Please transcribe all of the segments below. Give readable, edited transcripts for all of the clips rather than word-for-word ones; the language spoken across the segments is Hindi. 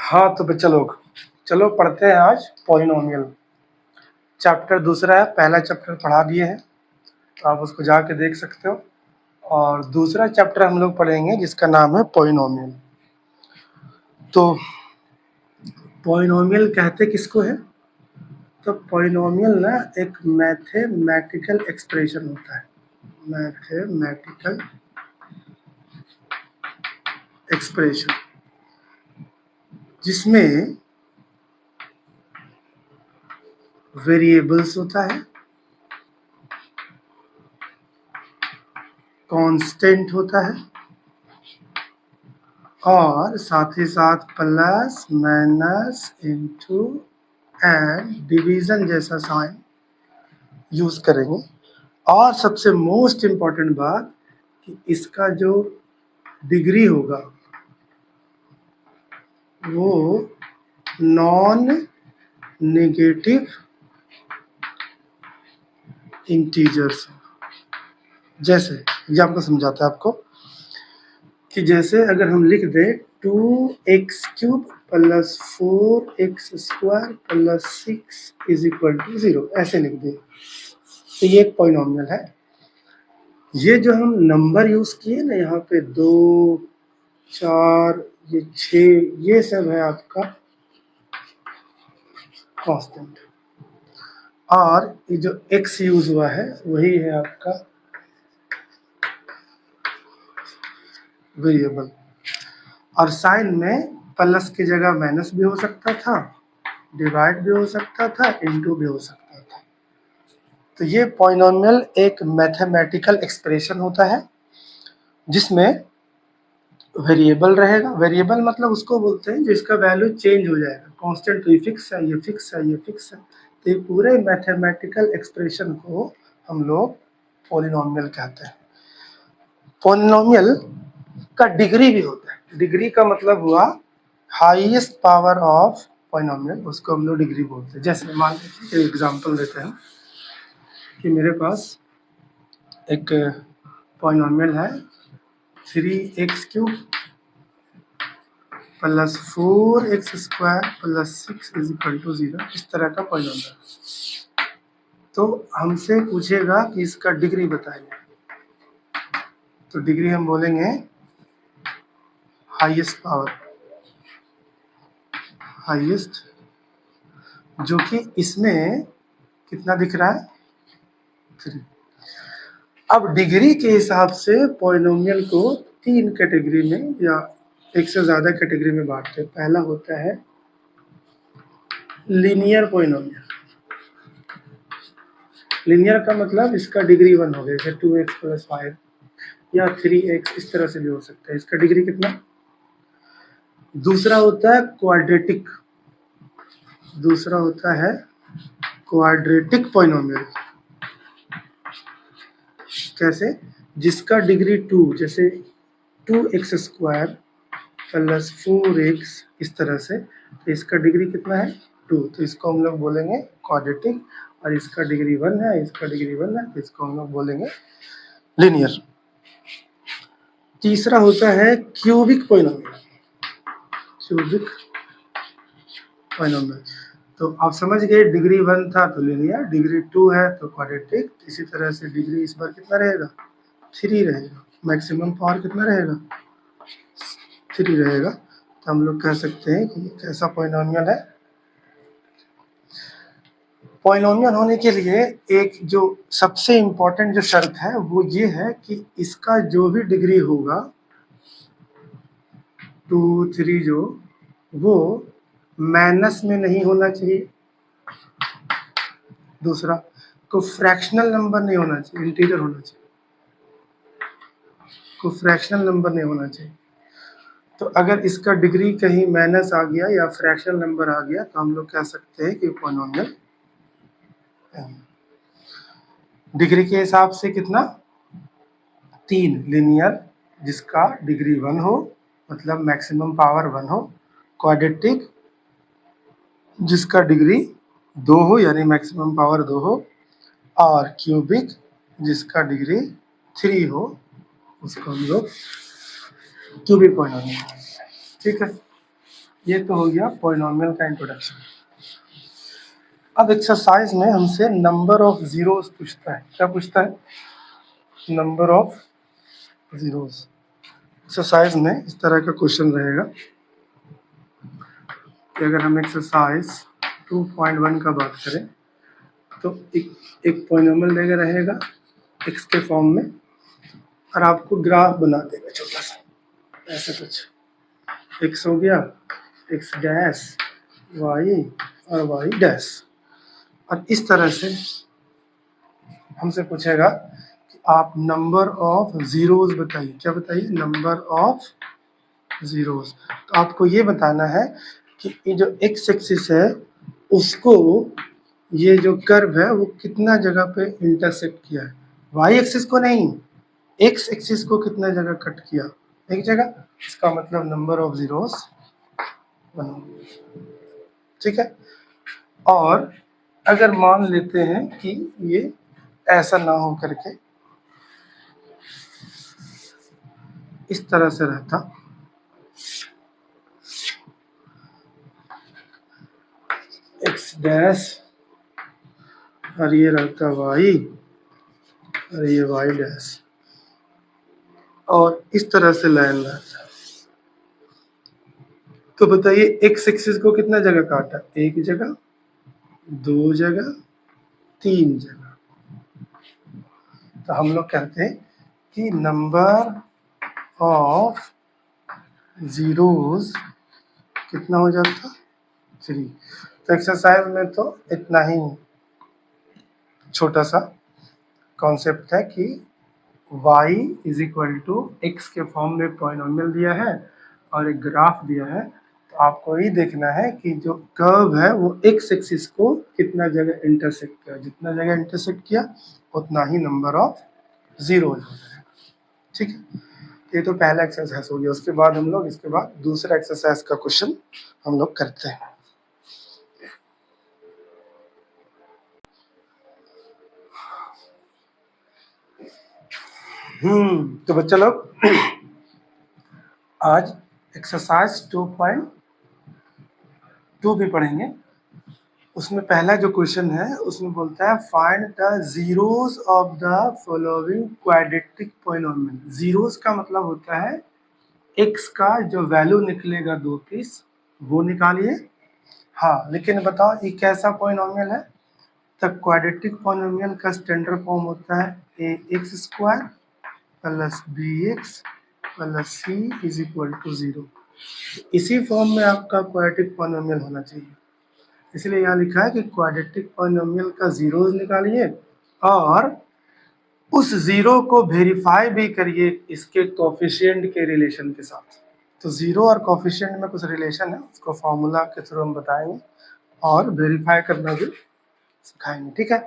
हाँ तो बच्चा लोग चलो पढ़ते हैं आज पॉलिनोमियल। चैप्टर दूसरा है, पहला चैप्टर पढ़ा दिए हैं तो आप उसको जाके देख सकते हो। और दूसरा चैप्टर हम लोग पढ़ेंगे जिसका नाम है पॉलिनोमियल। तो पॉलिनोमियल कहते किसको है? तो पॉलिनोमियल ना एक मैथमेटिकल एक्सप्रेशन होता है, मैथमेटिकल एक्सप्रेशन, जिसमें वेरिएबल्स होता है, कांस्टेंट होता है और साथ ही साथ plus minus into and division जैसा साइन यूज करेंगे। और सबसे मोस्ट इम्पॉर्टेंट बात कि इसका जो डिग्री होगा वो नॉन नेगेटिव इंटीजर्स। जैसे एग्जाम्पल समझाता है आपको कि जैसे अगर हम लिख दें 2x³ plus 4x² plus 6 is equal to 0, ऐसे लिख दें तो ये एक पॉलिनोमियल है। ये जो हम नंबर यूज किए ना, यहाँ पे 2, 4, ये 6, ये सब है आपका कांस्टेंट, और ये जो x यूज हुआ है वही है आपका वेरिएबल। और साइन में प्लस की जगह माइनस भी हो सकता था, डिवाइड भी हो सकता था, इनटू भी हो सकता था। तो ये पॉलिनोमियल एक मैथमेटिकल एक्सप्रेशन होता है जिसमें वेरिएबल रहेगा। वेरिएबल मतलब उसको बोलते हैं जिसका वैल्यू चेंज हो जाएगा। कांस्टेंट तो ये फिक्स है, ये फिक्स है, ये फिक्स है। तो ये पूरे मैथमेटिकल एक्सप्रेशन को हम लोग पॉलिनोमियल कहते हैं। पॉलिनोमियल का डिग्री भी होता है। डिग्री का मतलब हुआ हाईएस्ट पावर ऑफ पॉलिनोमियल, उसको हम लोग डिग्री बोलते हैं। जैसे मान लीजिए एग्जांपल देते हैं कि मेरे पास एक पॉलिनोमियल है 3x³ plus 4x² plus 6 is equal to 0, इस तरह का पॉलिनोमियल। तो हमसे पूछेगा कि इसका डिग्री बताइए, तो डिग्री हम बोलेंगे हाईएस्ट पावर, हाईएस्ट, जो कि इसमें कितना दिख रहा है 3। अब डिग्री के हिसाब से पॉलिनोमियल को 3 कैटेगरी में या एक से ज्यादा कैटेगरी में बांटते हैं। पहला होता है लीनियर पॉलिनोमियल। लीनियर का मतलब इसका डिग्री 1 हो गया, जैसे 2x प्लस 5 या 3x, इस तरह से भी हो सकता है। इसका डिग्री कितना? दूसरा होता है क्वाड्रेटिक, दूसरा होता है क्वाड्रेटिक पॉलिनोमियल। कैसे? जिसका डिग्री 2, जैसे 2x² प्लस 4x, इस तरह से। तो इसका डिग्री कितना है 2, तो इसको हम लोग बोलेंगे क्वाड्रेटिक। और इसका डिग्री 1 है, इसका डिग्री 1 है, तो इसको हम लोग बोलेंगे लीनियर। तीसरा होता है क्यूबिक पॉलिनोमियल। क्यूबिक पॉलिनोमियल, तो आप समझ गए, डिग्री 1 था तो लीनियर, डिग्री 2 है तो क्वाड्रेटिक। इसी तरह से डिग्री इस बार कितना रहेगा 3 रहेगा। मैक्सिमम पावर कितना रहेगा 3 रहेगा। तो हम लोग कह सकते हैं कि कैसा पॉलिनोमियल है। पॉलिनोमियल होने के लिए एक जो सबसे इम्पोर्टेंट जो शर्त है वो ये है कि इसका जो भी डिग्री होगा 2, 3 जो, वो माइनस में नहीं होना चाहिए। दूसरा, को फ्रैक्शनल नंबर नहीं होना चाहिए, इंटीजर होना चाहिए। को फ्रैक्शनल नंबर नहीं होना चाहिए। तो अगर इसका डिग्री कहीं माइनस आ गया या फ्रैक्शनल नंबर आ गया तो हम लोग कह सकते हैं कि पॉलिनोमियल है। डिग्री के हिसाब से कितना 3, लीनियर जिसका डिग्री 1 हो, मतलब मैक्सिमम पावर 1 हो, क्वाड्रेटिक जिसका डिग्री 2 हो यानी मैक्सिमम पावर 2 हो, और क्यूबिक जिसका डिग्री 3 हो, उसको हम लोग क्यूबिक पॉलिनोमियल। ठीक है, ये तो हो गया पॉलिनोमियल का इंट्रोडक्शन। अब एक्सरसाइज में हमसे नंबर ऑफ जीरोस पूछता है। क्या पूछता है? Number of zeros. एक्सरसाइज में इस तरह का क्वेश्चन रहेगा कि अगर हम एक्सरसाइज 2.1 का बात करें तो एक पॉलिनोमियल देगा रहेगा एक्स के फॉर्म में, और आपको ग्राफ बना देगा छोटा सा, ऐसे कुछ। एक्स हो गया, एक्स डैश वाई और वाई डैश, और इस तरह से हमसे पूछेगा कि आप नंबर ऑफ जीरोस बताइए। क्या बताइए? Number of zeros. तो आपको ये बताना है कि ये जो एक्स एक्सिस है उसको ये जो कर्व है वो कितना जगह पे इंटरसेक्ट किया है। वाई एक्सिस को नहीं, एक्स एक्सिस को कितना जगह कट किया, एक जगह। इसका मतलब नंबर ऑफ जीरोस 1। ठीक है। और अगर मान लेते हैं कि ये ऐसा ना हो करके इस तरह से रहता, एक्स डैश और ये रहता वाई और ये वाई डैश, और इस तरह से लाइन रहता, तो बताइए एक्स एक्सिस को कितना जगह काटा? एक जगह, दो जगह, तीन जगह। तो हम लोग कहते हैं कि नंबर ऑफ जीरोस कितना हो जाता? 3। तो एक्सरसाइज में तो इतना ही छोटा सा कॉन्सेप्ट है कि y is equal to x के फॉर्म में पॉलिनोमियल दिया है और एक ग्राफ दिया है। तो आपको ये देखना है कि जो कर्व है वो एक्स एक्सिस को कितना जगह इंटरसेक्ट किया। जितना जगह इंटरसेक्ट किया उतना ही नंबर ऑफ जीरो हो जाएगा। ठीक है। ये तो पहला एक्सरसाइज हो गया। उसके बाद हम लोग इसके बाद दूसरा एक्सरसाइज का क्वेश्चन हम लोग करते हैं। तो बच्चा लोग आज एक्सरसाइज 2.2 भी पढ़ेंगे। उसमें पहला जो क्वेश्चन है उसमें बोलता है find the zeros of the following quadratic polynomial. Zeros का मतलब होता है एक्स का जो वैल्यू निकलेगा 2 पीस वो निकालिए। हाँ, लेकिन बताओ ये कैसा पॉलिनोमियल है? तो क्वाड्रेटिक पॉलिनोमियल का स्टैंडर्ड फॉर्म होता है a x square plus B x plus C is equal to 0। इसी फॉर्म में आपका क्वाड्रेटिक पॉलिनोमियल होना चाहिए। इसलिए यहाँ लिखा है कि क्वाड्रेटिक पॉलिनोमियल का जीरोस निकालिए और उस जीरो को वेरीफाई भी करिए इसके कोफिशिएंट के रिलेशन के साथ। तो जीरो और कोफिशिएंट में कुछ रिलेशन है, उसको फॉर्मूला के थ्रू हम बताएंगे और वेरीफाई करना भी सिखाएंगे। ठीक है।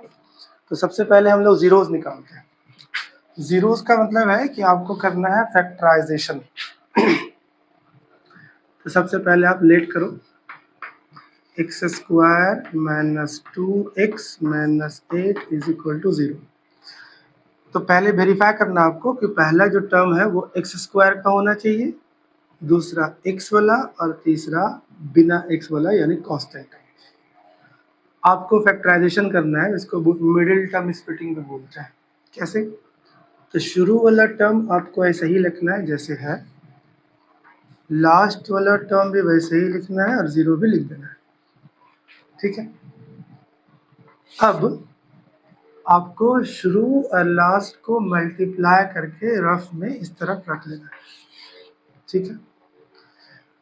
तो सबसे पहले हम लोग जीरोस निकालते हैं। जीरोस का मतलब है कि आपको करना है फैक्टराइजेशन। तो सबसे पहले आप लेट करो, x square minus 2x minus 8 is equal to 0। तो पहले वेरीफाई करना आपको कि पहला जो टर्म है वो एक्स स्क्वायर का होना चाहिए, दूसरा एक्स वाला और तीसरा बिना एक्स वाला यानी कांस्टेंट। आपको फैक्टराइजेशन करना है, इसको मिडिल टर्म स्प्लिटिंग में बोलते हैं। कैसे? तो शुरू वाला टर्म आपको ऐसे ही लिखना है जैसे है, लास्ट वाला टर्म भी वैसे ही लिखना है और 0 भी लिख देना है। ठीक है। अब आपको शुरू और लास्ट को मल्टीप्लाई करके रफ में इस तरफ रख लेना है। ठीक है।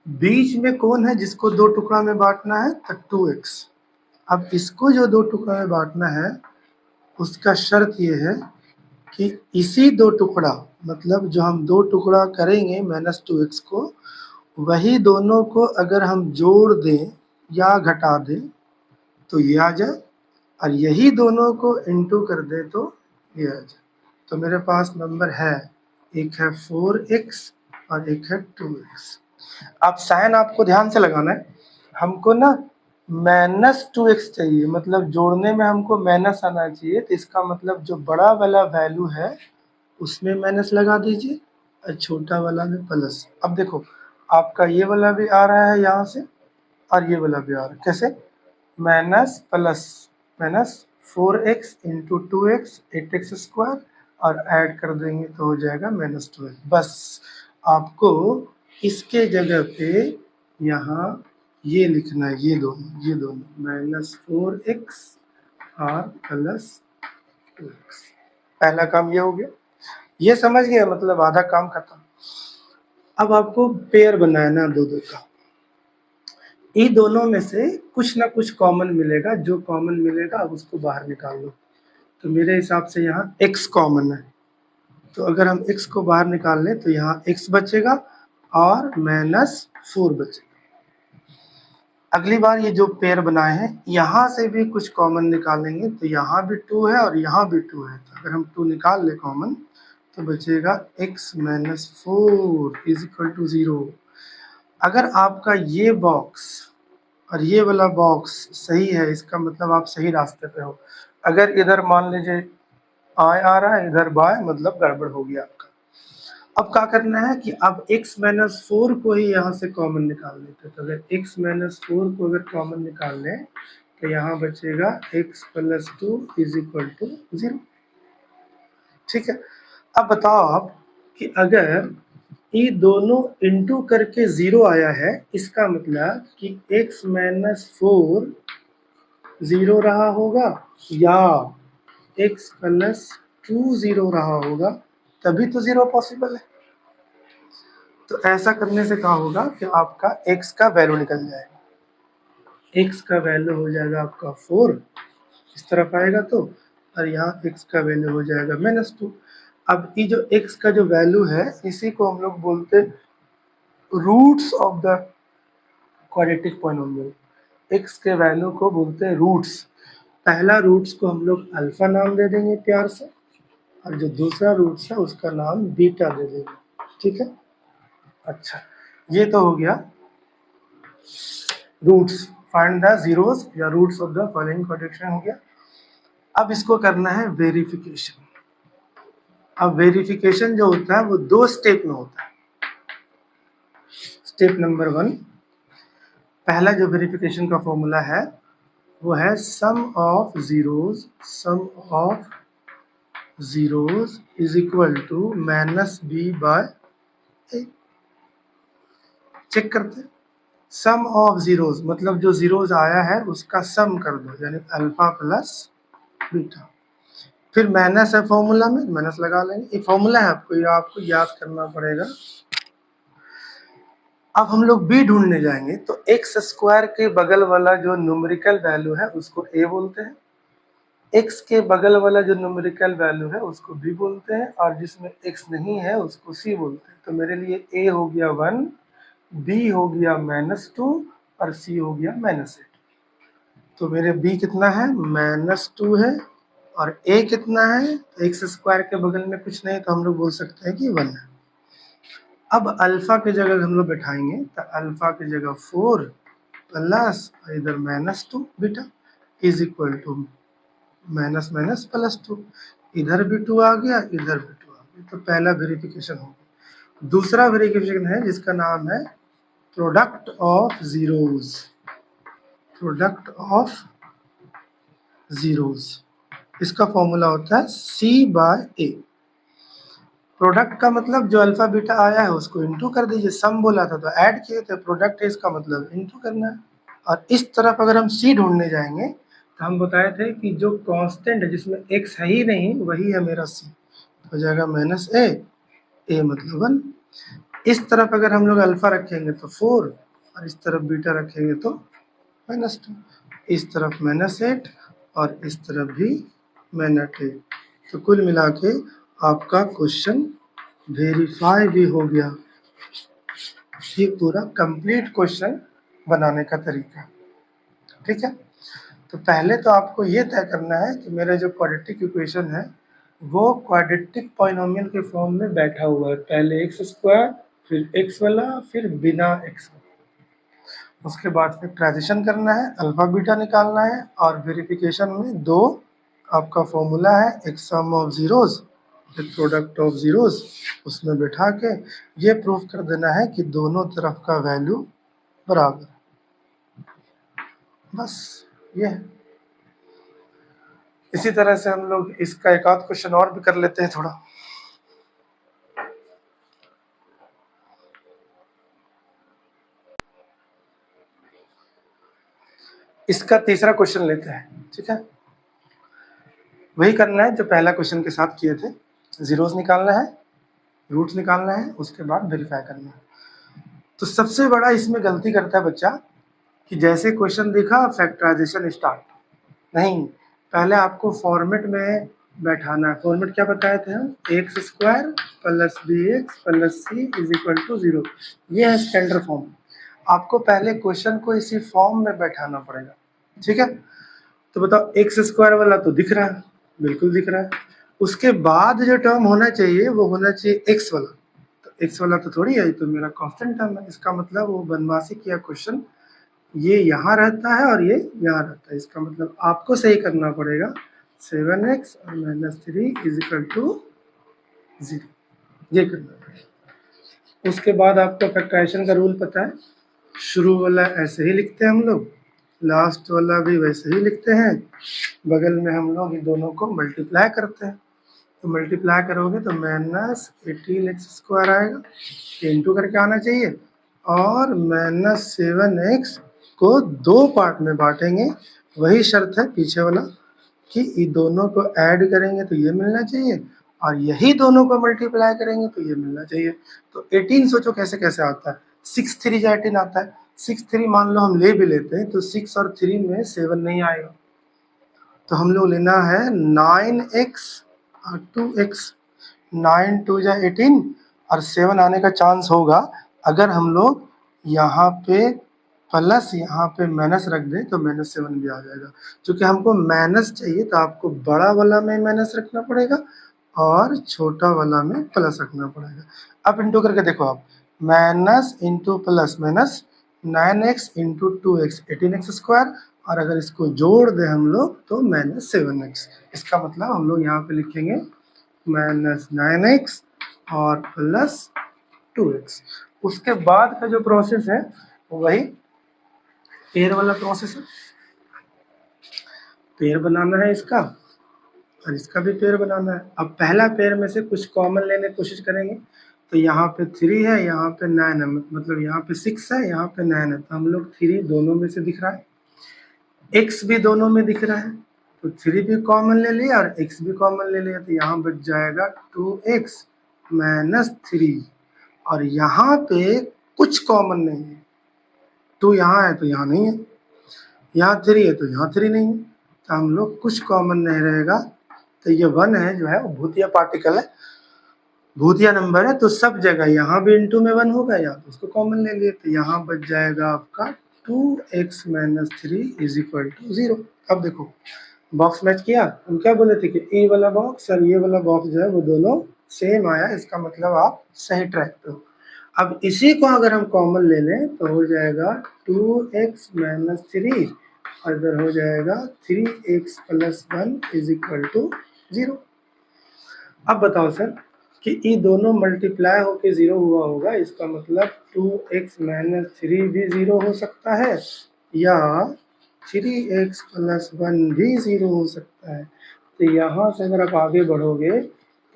बीच में कौन है जिसको दो टुकड़ा में बांटना है? तो 2x। अब इसको जो दो टुकड़ा में बांटना है उसका शर्त ये है कि इसी दो टुकड़ा, मतलब जो हम दो टुकड़ा करेंगे -2x को, वही दोनों को अगर हम जोड़ दें या घटा दें तो ये आ जाए, और यही दोनों को इनटू कर दे तो ये आ जाए। तो मेरे पास नंबर है, एक है 4x और एक है 2x। अब साइन आपको ध्यान से लगाना है। हमको ना -2x चाहिए, मतलब जोड़ने में हमको माइनस आना चाहिए। तो इसका मतलब जो बड़ा वाला वैल्यू है उसमें माइनस लगा दीजिए और छोटा वाला में प्लस। अब देखो आपका ये वाला भी आ रहा है यहाँ से और ये वाला भी आ रहा है। कैसे? Minus plus minus 4x into 2x 8x square और ऐड कर देंगे तो हो जाएगा -12। बस आपको इसके जगह पे यहाँ ये लिखना है, ये दोनों -4x और +2x। पहला काम ये हो गया, ये समझ गया, मतलब आधा काम खत्म। अब आपको पेयर बनाना है दो का, इन दोनों में से कुछ ना कुछ कॉमन मिलेगा, जो कॉमन मिलेगा अब उसको बाहर निकाल लो। तो मेरे हिसाब से यहाँ x कॉमन है, तो अगर हम x को बाहर निकाल लें तो यहाँ x बचेगा और -4 बचेगा। अगली बार ये जो पेयर बनाए हैं यहाँ से भी कुछ कॉमन निकालेंगे, तो यहाँ भी 2 है और यहाँ भी 2 है, तो अगर हम 2 निकाल ले कॉमन तो बचेगा x - 4 = 0। अगर आपका ये बॉक्स और ये वाला बॉक्स सही है, इसका मतलब आप सही रास्ते पे हो। अगर इधर मान लीजिए I आ रहा है, इधर बाय, मतलब गड़बड़ हो गया आपका। अब क्या करना है कि अब x - 4 को ही यहाँ से कॉमन निकाल लेते हैं। तो अगर x - 4 को अगर कॉमन निकाल लें तो यहाँ बचेगा x + 2 = 0। ठीक है, अब बताओ आप कि अगर ये दोनों इंटू करके 0 आया है, इसका मतलब कि x - 4 0 रहा होगा या x + 2 0 रहा होगा, तभी तो 0 पॉसिबल है। तो ऐसा करने से क्या होगा कि आपका x का वैल्यू निकल जाएगा, x का वैल्यू हो जाएगा आपका 4 इस तरफ आएगा तो, और यहाँ x का वैल्यू हो जाएगा -2। अब ये जो x का जो वैल्यू है इसी को हम लोग बोलते roots of the quadratic polynomial. x के वैल्यू को बोलते हैं रूट्स। पहला रूट्स को हम लोग अल्फा नाम दे देंगे प्यार से, और जो दूसरा रूट्स है उसका नाम बीटा दे देंगे। ठीक है, अच्छा, ये तो हो गया रूट्स, फाइंड द जीरोस या roots of the following quadratic हो गया। अब इसको करना है वेरिफिकेशन। अब वेरिफिकेशन जो होता है वो 2 स्टेप में होता है। स्टेप नंबर 1, पहला जो वेरिफिकेशन का फॉर्मूला है वो है sum of zeros is equal to -b/a। Check करते हैं, सम ऑफ जीरोस मतलब जो जीरोस आया है उसका सम कर दो, यानी अल्फा प्लस बीटा। फिर माइनस है फॉर्मूला में, माइनस लगा लेंगे, ये फॉर्मूला है, आपको याद करना पड़ेगा। अब हम लोग b ढूंढने जाएंगे तो x स्क्वायर के बगल वाला जो न्यूमेरिकल वैल्यू है उसको a बोलते हैं, x के बगल वाला जो न्यूमेरिकल वैल्यू है उसको b बोलते हैं, और जिसमें x नहीं है उसको c बोलते हैं। तो मेरे लिए a हो गया 1, b हो गया -2 और c हो गया -8। तो मेरे b कितना है, -2 है, और a कितना है, x स्क्वायर के बगल में कुछ नहीं तो हम लोग बोल सकते हैं कि 1 है। अब अल्फा की जगह हम लोग बैठाएंगे तो अल्फा की जगह 4 प्लस इधर -2 बीटा इज इक्वल टू -+2। इधर भी 2 आ गया, इधर भी 2 आ गया। तो पहला वेरिफिकेशन हो गया। दूसरा वेरिफिकेशन है जिसका नाम है product of zeros. Product of zeros, इसका फॉर्मूला होता है c/a। प्रोडक्ट का मतलब जो अल्फा बीटा आया है उसको इंटू कर दीजिए, सम बोला था तो ऐड किए थे, प्रोडक्ट है इसका मतलब इंटू करना है। और इस तरफ अगर हम सी ढूंढने जाएंगे तो हम बताए थे कि जो कांस्टेंट है जिसमें एक्स है ही नहीं वही है मेरा सी, हो जाएगा -a मतलब 1। इस तरफ अगर हम लोग अल्फा रखेंगे तो 4 और इस तरफ बीटा रखेंगे तो -2, इस तरफ -8 और इस तरफ भी -8। तो कुल मिला के आपका क्वेश्चन वेरीफाई भी हो गया। ये पूरा कंप्लीट क्वेश्चन बनाने का तरीका, ठीक है। तो पहले तो आपको ये तय करना है कि मेरा जो क्वाड्रेटिक इक्वेशन है वो क्वाड्रेटिक पॉलिनोमियल के फॉर्म में बैठा हुआ है, पहले एक्स स्क्वायर फिर एक्स वाला फिर बिना एक्स वाला। उसके बाद फिर ट्रांजिशन करना है, अल्फा बीटा निकालना है, और वेरिफिकेशन में 2 आपका फॉर्मूला है, एक sum of zeros product of zeros उसमें बैठा के ये प्रूफ कर देना है कि दोनों तरफ का वैल्यू बराबर है, बस ये है। इसी तरह से हम लोग इसका एक आध क्वेश्चन और भी कर लेते हैं थोड़ा। इसका तीसरा क्वेश्चन लेते हैं, ठीक है। वही करना है जो पहला क्वेश्चन के साथ किए थे, जीरोस निकालना है, रूट्स निकालना है, उसके बाद वेरीफाई करना है। तो सबसे बड़ा इसमें गलती करता है बच्चा कि जैसे क्वेश्चन देखा फैक्टराइजेशन स्टार्ट, नहीं, पहले आपको फॉर्मेट में बैठाना है। फॉर्मेट क्या बताए थे हम, x square plus B x plus C is equal to 0, ये है स्टैंडर्ड फॉर्म। आपको पहले क्वेश्चन को इसी फॉर्म में बैठाना पड़ेगा, ठीक है। तो बताओ एक्स स्क्वायर वाला तो दिख रहा है, बिल्कुल दिख रहा है। उसके बाद जो टर्म होना चाहिए वो होना चाहिए एक्स वाला, तो एक्स वाला तो थोड़ी है, तो मेरा कांस्टेंट टर्म है। इसका मतलब वो बनवासी किया क्वेश्चन ये यहाँ रहता है और ये यहाँ रहता है, इसका मतलब आपको सही करना पड़ेगा 7x और -3 इज इक्वल टू 0, ये करना पड़ेगा। उसके बाद आपको फैक्टराइजेशन का रूल पता है, शुरू वाला ऐसे ही लिखते हैं हम लोग, लास्ट वाला भी वैसे ही लिखते हैं, बगल में हम लोग इन दोनों को मल्टीप्लाई करते हैं। तो मल्टीप्लाई करोगे तो -18x² आएगा, इंटू करके आना चाहिए, और -7x को दो पार्ट में बांटेंगे। वही शर्त है पीछे वाला कि ये दोनों को ऐड करेंगे तो ये मिलना चाहिए, और यही दोनों को मल्टीप्लाई करेंगे तो ये मिलना चाहिए। तो 18 सोचो कैसे कैसे आता है, 6 3 जा 18 आता है। 6 3 मान लो हम ले भी लेते हैं तो 6 और 3 में 7 नहीं आएगा, तो हम लोग लेना है 9x और 2x। 9 2 जा 18 और 7 आने का चांस होगा अगर हम लोग यहाँ पे प्लस यहाँ पे माइनस रख दें तो -7 भी आ जाएगा। क्योंकि हमको माइनस चाहिए तो आपको बड़ा वाला में माइनस रखना पड़ेगा और छोटा वाला में प्लस रखना पड़ेगा। अब इंटू करके देखो आप, minus into plus minus 9x into 2x 18x², और अगर इसको जोड़ दें हम लोग तो -7x। इसका मतलब हम लोग यहाँ पे लिखेंगे -9x और प्लस 2x। उसके बाद का जो प्रोसेस है वही पेयर वाला प्रोसेस है, पेयर बनाना है इसका और इसका भी पेयर बनाना है। अब पहला पेयर में से कुछ कॉमन लेने की कोशिश करेंगे, तो यहाँ पे 3 है, यहाँ पे 9 है, मतलब यहाँ पे 6 है, यहाँ पे 9 है, तो हम लोग 3 दोनों में से दिख रहा है, x भी दोनों में दिख रहा है, तो 3 भी कॉमन ले लिया और x भी कॉमन ले लिया, तो यहाँ बच जाएगा 2x -3, और यहाँ पे कुछ कॉमन नहीं है, 2 यहाँ है तो यहाँ नहीं है, यहाँ 3 है तो यहाँ 3 नहीं है, तो हम लोग कुछ कॉमन नहीं रहेगा। तो ये 1 है जो है वो भूतिया पार्टिकल है, भूतिया नंबर है, तो सब जगह यहाँ भी इंटू में 1 होगा, या तो उसको कॉमन ले लिए, तो यहाँ बच जाएगा आपका 2x -3 इज इक्वल टू 0। अब देखो बॉक्स मैच किया, हम क्या बोले थे कि ए वाला बॉक्स और ये वाला बॉक्स जो है वो दोनों सेम आया, इसका मतलब आप सही ट्रैक पे हो। अब इसी को अगर हम कॉमन ले लें तो हो जाएगा 2x -3 और इधर हो जाएगा 3x + 1 इज इक्वल टू 0। अब बताओ सर कि ये दोनों मल्टीप्लाई होके 0 हुआ होगा, इसका मतलब 2x -3 भी 0 हो सकता है या 3x + 1 भी 0 हो सकता है। तो यहाँ से अगर आप आगे बढ़ोगे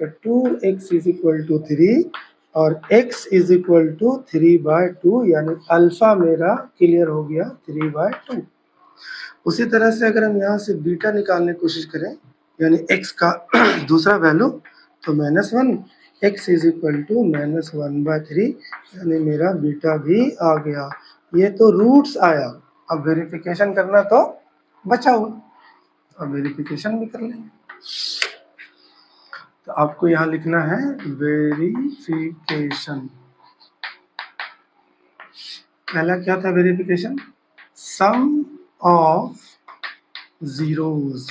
तो 2x इज इक्वल टू 3 और x इज इक्वल टू 3/2, यानी अल्फा मेरा क्लियर हो गया 3/2। उसी तरह से अगर हम यहाँ से बीटा निकालने की कोशिश करें, यानी x का दूसरा वैल्यू, तो -1, x इज इक्वल टू -1/3, यानी मेरा बीटा भी आ गया। ये तो रूट्स आया, अब वेरिफिकेशन करना तो बचा हुआ, अब वेरिफिकेशन भी कर लेंगे। तो आपको यहाँ लिखना है वेरिफिकेशन। पहला क्या था वेरिफिकेशन, सम ऑफ जीरोस,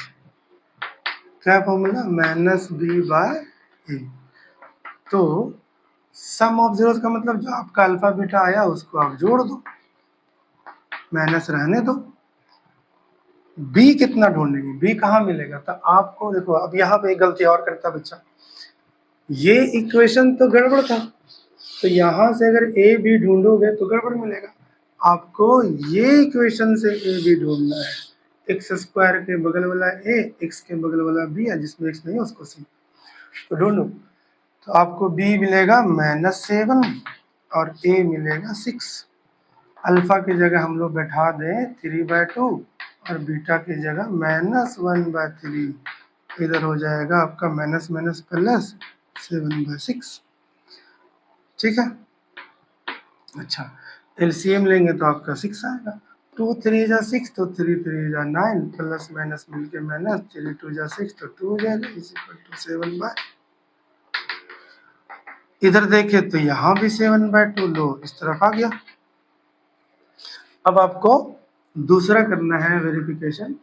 क्या फॉर्मूला, -b/a। तो सम ऑफ जीरोस का मतलब जो आपका अल्फा बीटा आया उसको आप जोड़ दो, माइनस रहने दो। b कितना ढूंढेंगे, b कहाँ मिलेगा, तो आपको देखो अब यहाँ पे एक गलती और करता बच्चा, ये इक्वेशन तो गड़बड़ था, तो यहाँ से अगर ए बी ढूंढोगे तो गड़बड़ मिलेगा। आपको ये इक्वेशन से ए बी ढूंढना है। एक्स स्क्वायर के बगल वाला ए, एक्स के बगल वाला बी है, जिसमें एक्स नहीं है उसको सी, तो ढूंढो। तो आपको बी मिलेगा -7 और ए मिलेगा 6। अल्फा की जगह हम लोग बैठा दें 3/2 और बीटा की जगह -1/3। इधर हो जाएगा आपका माइनस माइनस प्लस 7/6। ठीक है। अच्छा, एलसीएम लेंगे तो आपका 6 आएगा। 2 3 जा 6 तो 3 3 जा 9, प्लस माइनस मिलके माइनस, 3 2 जा 6 तो 2 हो जाएगा, इज इक्वल टू 7/। इधर देखे तो यहाँ भी 7/2 लो, इस तरफ आ गया। अब आपको दूसरा करना है verification,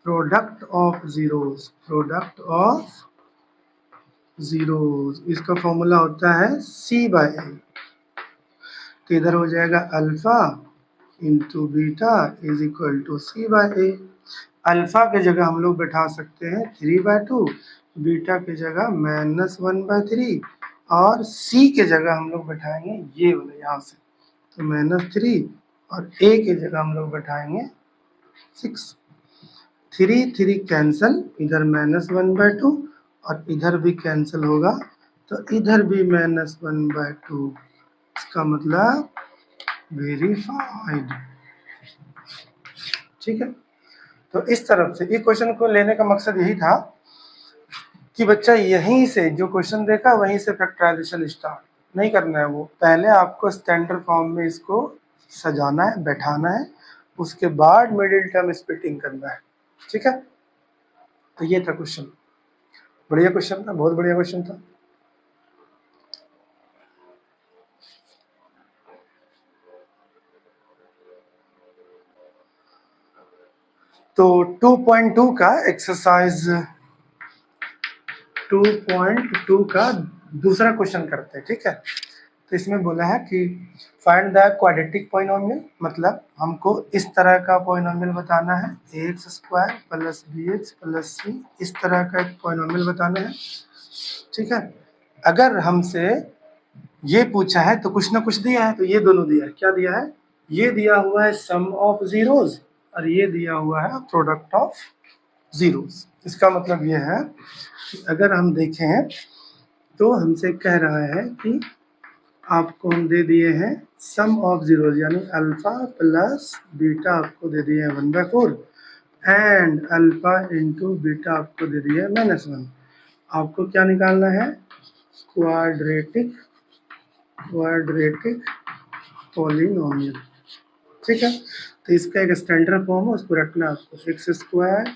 product of zeros. Product of zeros, इसका फॉर्मूला होता है C/A। तो इधर हो जाएगा alpha into beta is equal to C/A। Alpha के जगह हम लोग बैठा सकते हैं 3/2, बीटा के जगह -1/3 और C के जगह हम लोग बैठाएंगे ये वाला यहाँ से, तो -3 और A के जगह हम लोग बैठाएंगे 6। 3 3 कैंसल, इधर -1/2 और इधर भी कैंसिल होगा, तो इधर भी -1/2। इसका मतलब वेरीफाइड। ठीक है। तो इस तरफ से इस क्वेश्चन को लेने का मकसद यही था कि बच्चा यहीं से जो क्वेश्चन देखा वहीं से फैक्टराइजेशन स्टार्ट नहीं करना है। वो पहले आपको स्टैंडर्ड फॉर्म में इसको सजाना है, बैठाना है, उसके बाद मिडिल टर्म स्प्लिटिंग करना है। ठीक है। तो ये था क्वेश्चन, बढ़िया क्वेश्चन था, बहुत बढ़िया क्वेश्चन था। तो 2.2 का एक्सरसाइज 2.2 का दूसरा क्वेश्चन करते हैं। ठीक है। तो इसमें बोला है कि फाइंड द क्वाड्रेटिक पॉलिनोमियल, मतलब हमको इस तरह का पॉलिनोमियल बताना है, ax² plus bx plus c, इस तरह का एक पॉलिनोमियल बताना है। ठीक है। अगर हमसे ये पूछा है तो कुछ ना कुछ दिया है, तो ये दोनों दिया है। क्या दिया है? ये दिया हुआ है सम ऑफ जीरोस और ये दिया हुआ है प्रोडक्ट ऑफ जीरोस। इसका मतलब ये है कि अगर हम देखें तो हमसे कह रहा है कि आपको हम दे दिए हैं सम ऑफ जीरोस, यानी अल्फा प्लस बीटा आपको दे दिए हैं 1/4 एंड अल्फा इंटू बीटा आपको दे दिया है -1। आपको क्या निकालना है? Quadratic polynomial. ठीक है। तो इसका एक स्टैंडर्ड फॉर्म है, उसको रखना है आपको, x²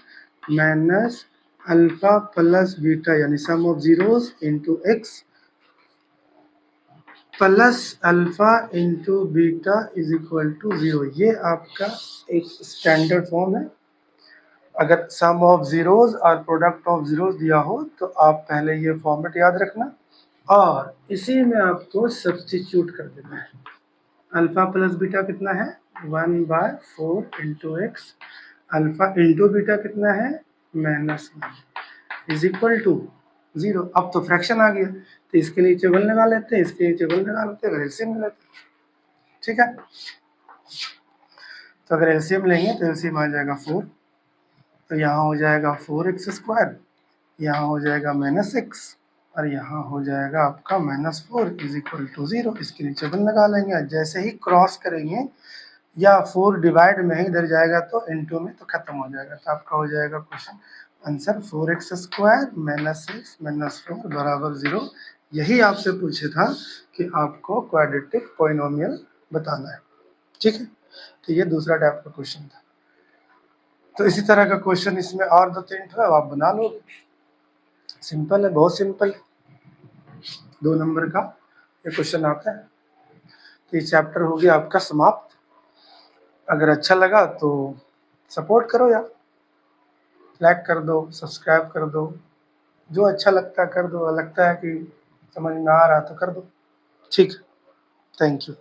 minus alpha plus beta यानी sum of zeros into x plus alpha into beta is equal to 0। ये आपका एक स्टैंडर्ड फॉर्म है। अगर सम ऑफ जीरोस और प्रोडक्ट ऑफ जीरोस दिया हो तो आप पहले ये फॉर्मेट याद रखना और इसी में आपको सब्स्टिट्यूट कर देना है। अल्फा प्लस बीटा कितना है? 1/4 into x, alpha into beta कितना है? -1 इज इक्वल टू 0। अब तो फ्रैक्शन आ गया, तो इसके नीचे 1 लगा लेते हैं, इसके नीचे 1 लगा लेते हैं, अगर एलसीएम ले लेते हैं। ठीक है। तो अगर एलसीएम लेंगे तो एलसीएम आ जाएगा 4, तो यहाँ हो जाएगा 4x², यहाँ हो जाएगा -x और यहाँ हो जाएगा आपका -4 इज इक्वल टू 0। इसके नीचे 1 लगा लेंगे, जैसे ही क्रॉस करेंगे या 4 डिवाइड में ही इधर जाएगा तो इनटू में तो खत्म हो जाएगा। तो आपका हो जाएगा क्वेश्चन आंसर 4x² -x -4 बराबर 0। यही आपसे पूछे था कि आपको क्वाड्रेटिक पॉलिनोमियल बताना है। ठीक है। तो ये दूसरा टाइप का क्वेश्चन था। तो इसी तरह का क्वेश्चन इसमें और 2-3 था, आप बना लो। सिंपल है, बहुत सिंपल। 2 नंबर का ये क्वेश्चन आता है। तो ये चैप्टर हो गया आपका समाप्त। अगर अच्छा लगा तो सपोर्ट करो यार, लाइक कर दो, सब्सक्राइब कर दो, जो अच्छा लगता है कर दो, लगता है कि समझ में आ रहा तो कर दो। ठीक, थैंक यू।